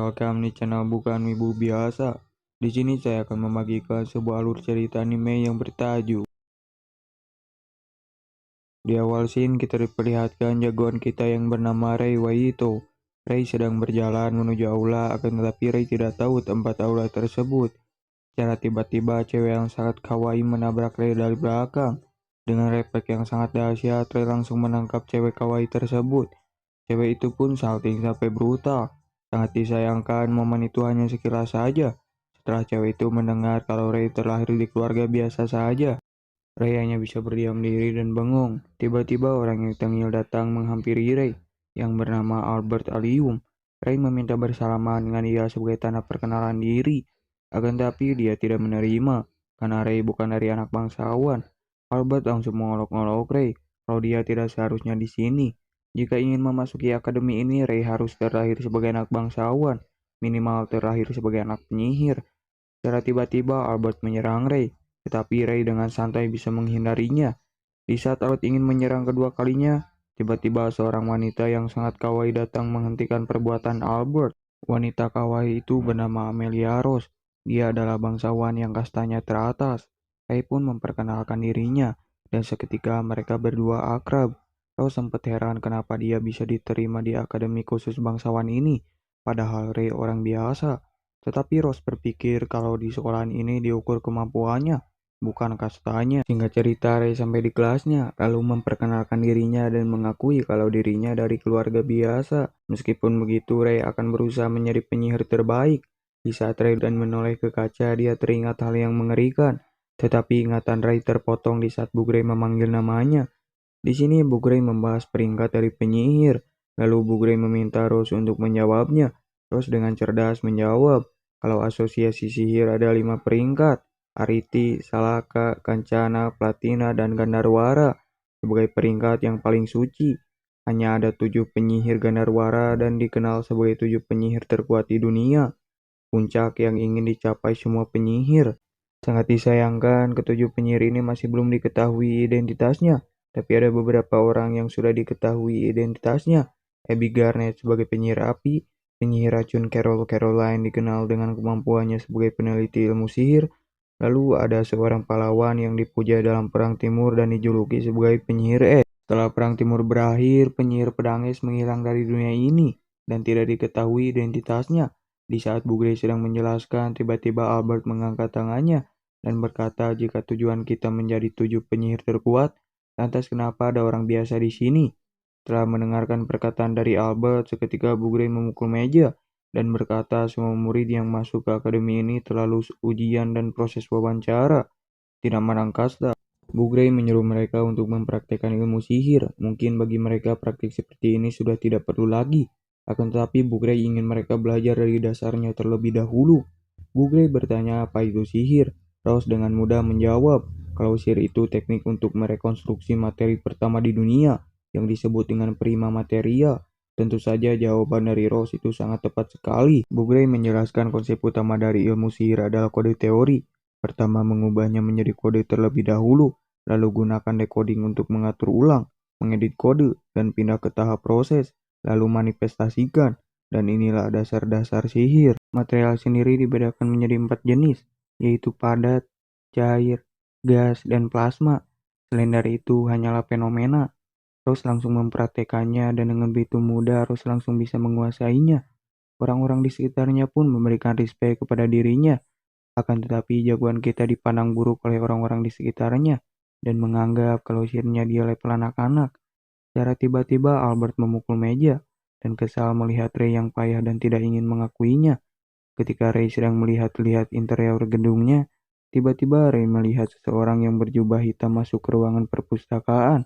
welcome di channel Bukan Wibu Biasa. Di sini saya akan membagikan sebuah alur cerita anime yang bertajuk. Di awal scene kita diperlihatkan jagoan kita yang bernama Rei Waito. Rei sedang berjalan menuju aula, akan tetapi Rei tidak tahu tempat aula tersebut. Secara tiba-tiba cewek yang sangat kawaii menabrak Rei dari belakang. Dengan refleks yang sangat dahsyat, Rei langsung menangkap cewek kawaii tersebut. Cewek itu pun salting sampai brutal. Sangat disayangkan momen itu hanya sekilas saja. Setelah cewek itu mendengar kalau Rei terlahir di keluarga biasa saja, Rei hanya bisa berdiam diri dan bengong. Tiba-tiba orang yang tengil datang menghampiri Rei yang bernama Albert Alium. Rei meminta bersalaman dengan dia sebagai tanda perkenalan diri. Akan tetapi dia tidak menerima karena Rei bukan dari anak bangsawan. Albert langsung mengolok-olok Rei kalau dia tidak seharusnya di sini. Jika ingin memasuki akademi ini, Rei harus terlahir sebagai anak bangsawan, minimal terlahir sebagai anak penyihir. Secara tiba-tiba Albert menyerang Rei, tetapi Rei dengan santai bisa menghindarinya. Di saat Albert ingin menyerang kedua kalinya, tiba-tiba seorang wanita yang sangat kawaii datang menghentikan perbuatan Albert. Wanita kawaii itu bernama Amelia Rose. Dia adalah bangsawan yang kastanya teratas. Rei pun memperkenalkan dirinya, dan seketika mereka berdua akrab. Rose sempat heran kenapa dia bisa diterima di akademi khusus bangsawan ini, padahal Rei orang biasa. Tetapi Rose berpikir kalau di sekolahan ini diukur kemampuannya, bukan kastanya. Singkat cerita, Rei sampai di kelasnya, lalu memperkenalkan dirinya dan mengakui kalau dirinya dari keluarga biasa. Meskipun begitu, Rei akan berusaha menjadi penyihir terbaik. Di saat Rei dan menoleh ke kaca, dia teringat hal yang mengerikan. Tetapi ingatan Rei terpotong di saat Bu Grey memanggil namanya. Di sini Bu Grey membahas peringkat dari penyihir. Lalu Bu Grey meminta Rose untuk menjawabnya. Rose dengan cerdas menjawab kalau asosiasi sihir ada 5 peringkat. Ariti, Salaka, Kancana, Platina, dan Gandharwara. Sebagai peringkat yang paling suci, hanya ada 7 penyihir Gandharwara dan dikenal sebagai 7 penyihir terkuat di dunia. Puncak yang ingin dicapai semua penyihir. Sangat disayangkan, ketujuh penyihir ini masih belum diketahui identitasnya. Tapi ada beberapa orang yang sudah diketahui identitasnya. Abby Garnet sebagai penyihir api, penyihir racun Carol Caroline dikenal dengan kemampuannya sebagai peneliti ilmu sihir. Lalu ada seorang pahlawan yang dipuja dalam Perang Timur dan dijuluki sebagai penyihir es. Setelah Perang Timur berakhir, penyihir pedang es menghilang dari dunia ini dan tidak diketahui identitasnya. Di saat Bu Grey sedang menjelaskan, tiba-tiba Albert mengangkat tangannya dan berkata jika tujuan kita menjadi 7 penyihir terkuat, lantas kenapa ada orang biasa di sini? Setelah mendengarkan perkataan dari Albert, seketika Bu Grey memukul meja dan berkata semua murid yang masuk ke akademi ini telah lulus ujian dan proses wawancara. Tidak menang kasta. Bu Grey menyuruh mereka untuk mempraktekkan ilmu sihir. Mungkin bagi mereka praktik seperti ini sudah tidak perlu lagi. Akan tetapi Bu Grey ingin mereka belajar dari dasarnya terlebih dahulu. Bu Grey bertanya apa itu sihir. Rose dengan mudah menjawab kalau sihir itu teknik untuk merekonstruksi materi pertama di dunia yang disebut dengan prima materia. Tentu saja jawaban dari Rose itu sangat tepat sekali. Bu Grey menjelaskan konsep utama dari ilmu sihir adalah kode teori. Pertama mengubahnya menjadi kode terlebih dahulu, lalu gunakan decoding untuk mengatur ulang, mengedit kode, dan pindah ke tahap proses, lalu manifestasikan. Dan inilah dasar-dasar sihir. Material sendiri dibedakan menjadi 4 jenis, yaitu padat, cair, gas, dan plasma. Selain dari itu hanyalah fenomena. Rose langsung mempraktekannya dan dengan begitu mudah Rose langsung bisa menguasainya. Orang-orang di sekitarnya pun memberikan respect kepada dirinya. Akan tetapi jagoan kita dipandang buruk oleh orang-orang di sekitarnya dan menganggap kalau sihirnya dia level anak-anak. Secara tiba-tiba Albert memukul meja dan kesal melihat Rey yang payah dan tidak ingin mengakuinya. Ketika Rey sedang melihat-lihat interior gedungnya, tiba-tiba Rey melihat seseorang yang berjubah hitam masuk ke ruangan perpustakaan.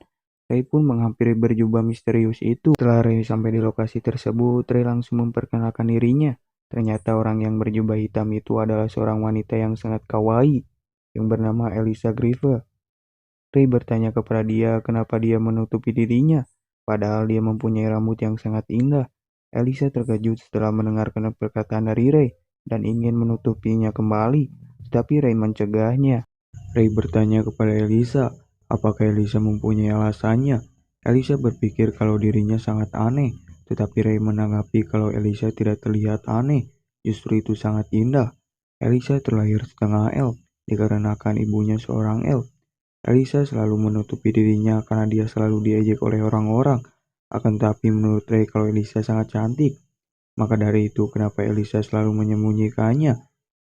Rey pun menghampiri berjubah misterius itu. Setelah Rey sampai di lokasi tersebut, Rey langsung memperkenalkan dirinya. Ternyata orang yang berjubah hitam itu adalah seorang wanita yang sangat kawaii yang bernama Elisa Grieve. Rey bertanya kepada dia kenapa dia menutupi dirinya, padahal dia mempunyai rambut yang sangat indah. Elisa terkejut setelah mendengarkan perkataan dari Rey dan ingin menutupinya kembali, tetapi Rey mencegahnya. Rey bertanya kepada Elisa, apakah Elisa mempunyai alasannya? Elisa berpikir kalau dirinya sangat aneh, Tetapi Ray menanggapi kalau Elisa tidak terlihat aneh, justru itu sangat indah. Elisa terlahir setengah elf, dikarenakan ibunya seorang elf. Elisa selalu menutupi dirinya karena dia selalu diejek oleh orang-orang. Akan tetapi menurut Ray kalau Elisa sangat cantik. Maka dari itu kenapa Elisa selalu menyembunyikannya?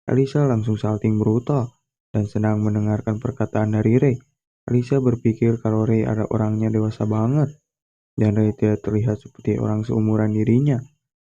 Elisa langsung salting brutal dan senang mendengarkan perkataan dari Ray. Elisa berpikir kalau Ray ada orangnya dewasa banget dan Ray tidak terlihat seperti orang seumuran dirinya.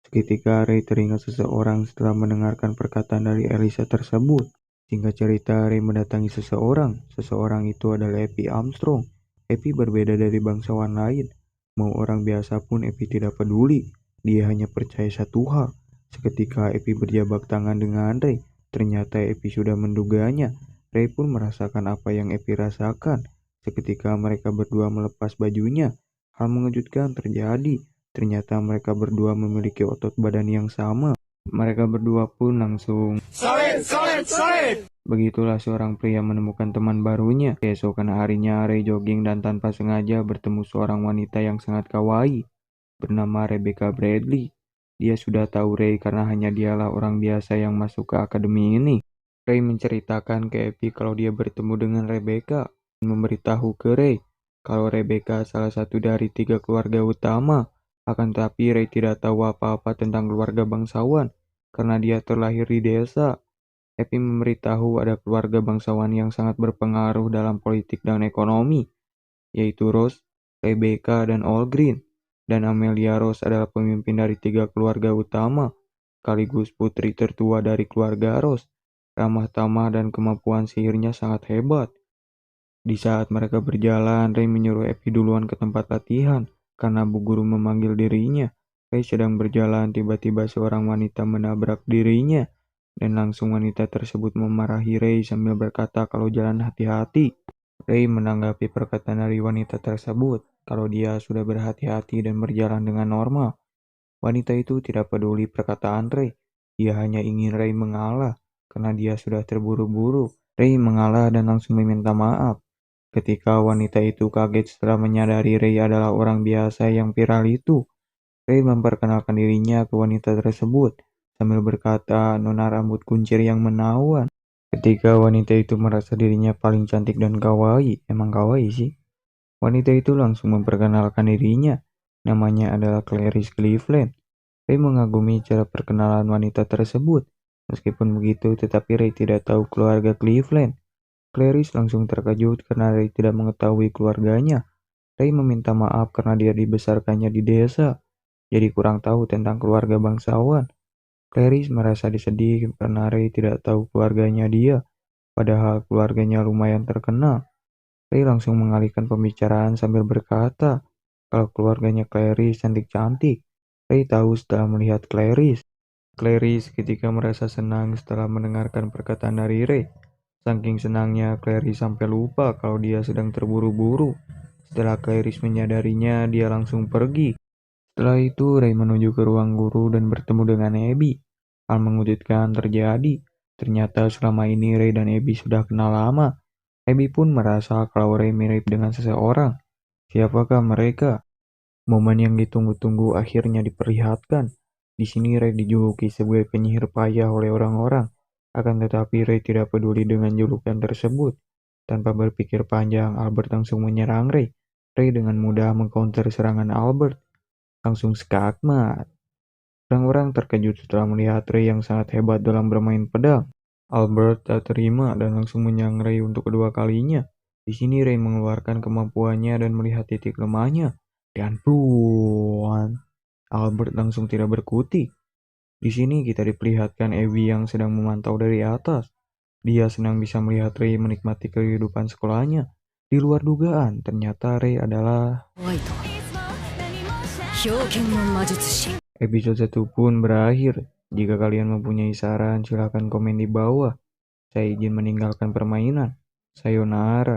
Seketika Ray teringat seseorang setelah mendengarkan perkataan dari Elisa tersebut. Singkat cerita, Ray mendatangi seseorang. Seseorang itu adalah Epi Armstrong. Epi berbeda dari bangsawan lain. Mau orang biasa pun Epi tidak peduli. Dia hanya percaya satu hal. Seketika Epi berjabat tangan dengan Ray, ternyata Epi sudah menduganya. Ray pun merasakan apa yang Epi rasakan. Seketika mereka berdua melepas bajunya. Hal mengejutkan terjadi. Ternyata mereka berdua memiliki otot badan yang sama. Mereka berdua pun langsung solid. Begitulah seorang pria menemukan teman barunya. Keesokan harinya Ray jogging dan tanpa sengaja bertemu seorang wanita yang sangat kawaii bernama Rebecca Bradley. Dia sudah tahu Ray karena hanya dialah orang biasa yang masuk ke akademi ini. Ray menceritakan ke Epi kalau dia bertemu dengan Rebecca dan memberitahu ke Ray kalau Rebecca salah satu dari 3 keluarga utama. Akan tetapi Ray tidak tahu apa-apa tentang keluarga bangsawan karena dia terlahir di desa. Epi memberitahu ada keluarga bangsawan yang sangat berpengaruh dalam politik dan ekonomi, yaitu Rose, Rebecca, dan Allgreen. Dan Amelia Rose adalah pemimpin dari 3 keluarga utama, sekaligus putri tertua dari keluarga Rose. Ramah tamah dan kemampuan sihirnya sangat hebat. Di saat mereka berjalan, Ray menyuruh Epi duluan ke tempat latihan karena Bu Guru memanggil dirinya. Ray sedang berjalan, tiba-tiba seorang wanita menabrak dirinya dan langsung wanita tersebut memarahi Ray sambil berkata kalau jalan hati-hati. Ray menanggapi perkataan dari wanita tersebut kalau dia sudah berhati-hati dan berjalan dengan normal. Wanita itu tidak peduli perkataan Ray. Dia hanya ingin Ray mengalah karena dia sudah terburu-buru. Ray mengalah dan langsung meminta maaf. Ketika wanita itu kaget setelah menyadari Ray adalah orang biasa yang viral itu, Ray memperkenalkan dirinya ke wanita tersebut sambil berkata, "Nona rambut kuncir yang menawan." Ketika wanita itu merasa dirinya paling cantik dan kawaii, emang kawaii sih. Wanita itu langsung memperkenalkan dirinya. Namanya adalah Clarice Cleveland. Ray mengagumi cara perkenalan wanita tersebut. Meskipun begitu, tetapi Ray tidak tahu keluarga Cleveland. Clarice langsung terkejut karena Ray tidak mengetahui keluarganya. Ray meminta maaf karena dia dibesarkannya di desa, jadi kurang tahu tentang keluarga bangsawan. Clarice merasa disedih karena Ray tidak tahu keluarganya dia, padahal keluarganya lumayan terkenal. Ray langsung mengalihkan pembicaraan sambil berkata kalau keluarganya Clarice cantik-cantik. Ray tahu setelah melihat Clarice. Clarice ketika merasa senang setelah mendengarkan perkataan dari Ray. Saking senangnya, Clarice sampai lupa kalau dia sedang terburu-buru. Setelah Clarice menyadarinya, dia langsung pergi. Setelah itu, Ray menuju ke ruang guru dan bertemu dengan Abby. Hal mengejutkan terjadi. Ternyata selama ini Ray dan Abby sudah kenal lama. Abby pun merasa kalau Ray mirip dengan seseorang. Siapakah mereka? Momen yang ditunggu-tunggu akhirnya diperlihatkan. Di sini Ray dijuluki sebagai penyihir payah oleh orang-orang. Akan tetapi Ray tidak peduli dengan julukan tersebut. Tanpa berpikir panjang, Albert langsung menyerang Ray. Ray dengan mudah mengcounter serangan Albert. Langsung skakmat. Orang-orang terkejut setelah melihat Ray yang sangat hebat dalam bermain pedang. Albert tak terima dan langsung menyerang Ray untuk kedua kalinya. Di sini Ray mengeluarkan kemampuannya dan melihat titik lemahnya. Dan puan, Albert langsung tidak berkutik. Di sini kita diperlihatkan Abby yang sedang memantau dari atas. Dia senang bisa melihat Ray menikmati kehidupan sekolahnya. Di luar dugaan, ternyata Ray adalah... Episode 1 pun berakhir. Jika kalian mempunyai saran, silahkan komen di bawah. Saya izin meninggalkan permainan. Sayonara.